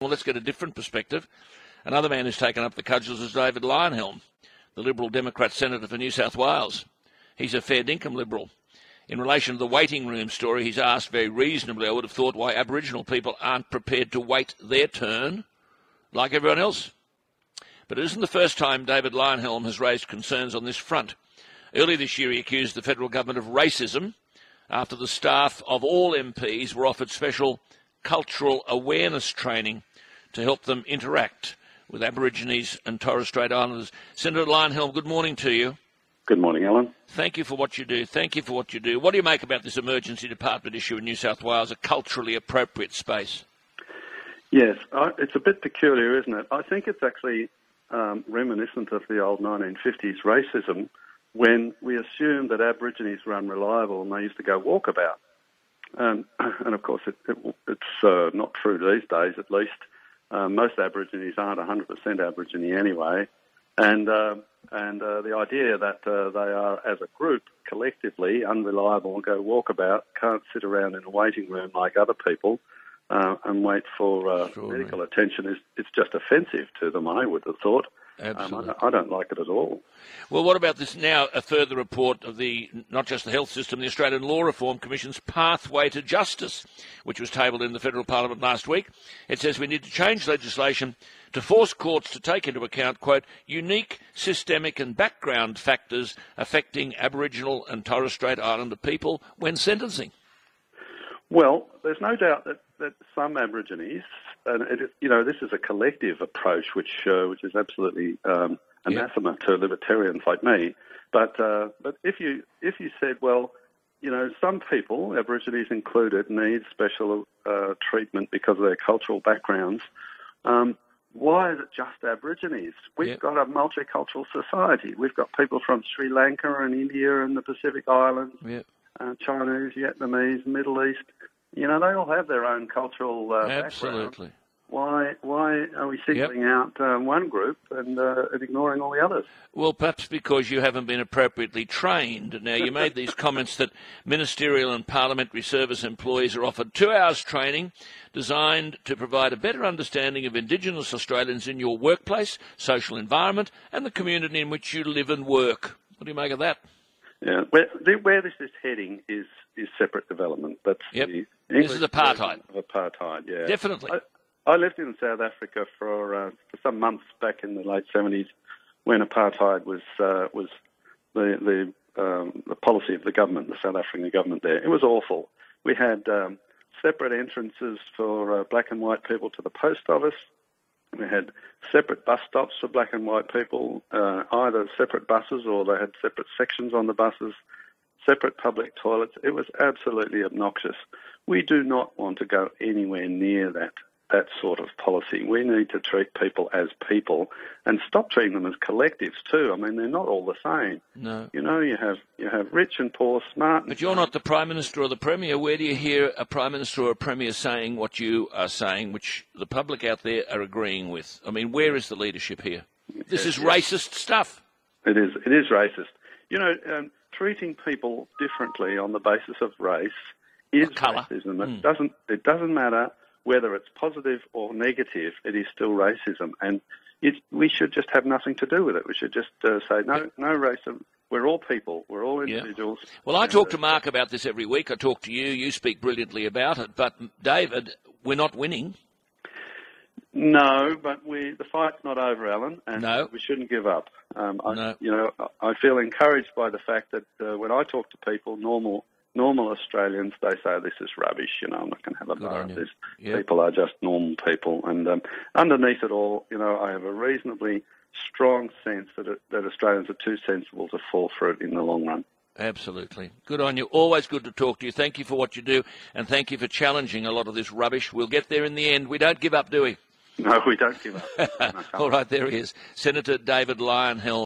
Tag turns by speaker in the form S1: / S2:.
S1: Well, let's get a different perspective. Another man who's taken up the cudgels is David Leyonhjelm, the Liberal Democrats Senator for New South Wales. He's a fair dinkum Liberal. In relation to the waiting room story, he's asked very reasonably, I would have thought, why Aboriginal people aren't prepared to wait their turn like everyone else. But it isn't the first time David Leyonhjelm has raised concerns on this front. Earlier this year, he accused the federal government of racism after the staff of all MPs were offered special cultural awareness training to help them interact with Aborigines and Torres Strait Islanders. Senator Leyonhjelm, good morning to you.
S2: Good morning, Alan.
S1: Thank you for what you do. Thank you for what you do. What do you make about this emergency department issue in New South Wales, a culturally appropriate space?
S2: Yes, it's a bit peculiar, isn't it? I think it's actually reminiscent of the old 1950s racism when we assumed that Aborigines were unreliable and they used to go walkabout. And of course, it's not true these days, at least. Most Aborigines aren't 100% Aborigine anyway. And the idea that they are, as a group, collectively unreliable and go walkabout, can't sit around in a waiting room like other people and wait for medical attention, it's just offensive to them, I would have thought.
S1: Absolutely.
S2: I don't like it at all.
S1: Well, what about this now, a further report of not just the health system, the Australian Law Reform Commission's Pathway to Justice, which was tabled in the Federal Parliament last week. It says we need to change legislation to force courts to take into account, quote, unique systemic and background factors affecting Aboriginal and Torres Strait Islander people when sentencing.
S2: Well, there's no doubt that some Aborigines, and this is a collective approach, which is absolutely anathema to libertarians like me. But if you said, well, some people, Aborigines included, need special treatment because of their cultural backgrounds. Why is it just Aborigines? We've got a multicultural society. We've got people from Sri Lanka and India and the Pacific Islands, Chinese, Vietnamese, Middle East. They all have their own cultural
S1: Absolutely.
S2: background. Why are we singling out one group and ignoring all the others?
S1: Well, perhaps because you haven't been appropriately trained. Now, you made these comments that ministerial and parliamentary service employees are offered 2 hours training designed to provide a better understanding of Indigenous Australians in your workplace, social environment and the community in which you live and work. What do you make of that?
S2: Yeah, where this is heading is separate development. That's
S1: This is apartheid.
S2: Of apartheid, yeah.
S1: Definitely.
S2: I lived in South Africa for some months back in the late 70s when apartheid was the policy of the government, the South African government there. It was awful. We had separate entrances for black and white people to the post office. We had separate bus stops for black and white people, either separate buses or they had separate sections on the buses, separate public toilets. It was absolutely obnoxious. We do not want to go anywhere near that sort of policy. We need to treat people as people and stop treating them as collectives too. I mean, they're not all the same.
S1: No.
S2: You have rich and poor, smart and
S1: But you're not the Prime Minister or the Premier. Where do you hear a Prime Minister or a Premier saying what you are saying, which the public out there are agreeing with? I mean, where is the leadership here? This is racist stuff.
S2: It is racist. Treating people differently on the basis of race is racism. It doesn't matter whether it's positive or negative, it is still racism. And we should just have nothing to do with it. We should just say, no racism. We're all people. We're all individuals.
S1: Well, I talk to Mark about this every week. I talk to you. You speak brilliantly about it. But, David, we're not winning.
S2: No, but the fight's not over, Alan, and we shouldn't give up. I feel encouraged by the fact that when I talk to people, normal Australians, they say this is rubbish. I'm not going to have a bar of this. People are just normal people, and underneath it all, I have a reasonably strong sense that Australians are too sensible to fall for it in the long run.
S1: Absolutely. Good on you. Always good to talk to you. Thank you for what you do, and thank you for challenging a lot of this rubbish. We'll get there in the end. We don't give up, do we?
S2: No, we don't give up.
S1: All right, there he is. Senator David Leyonhjelm.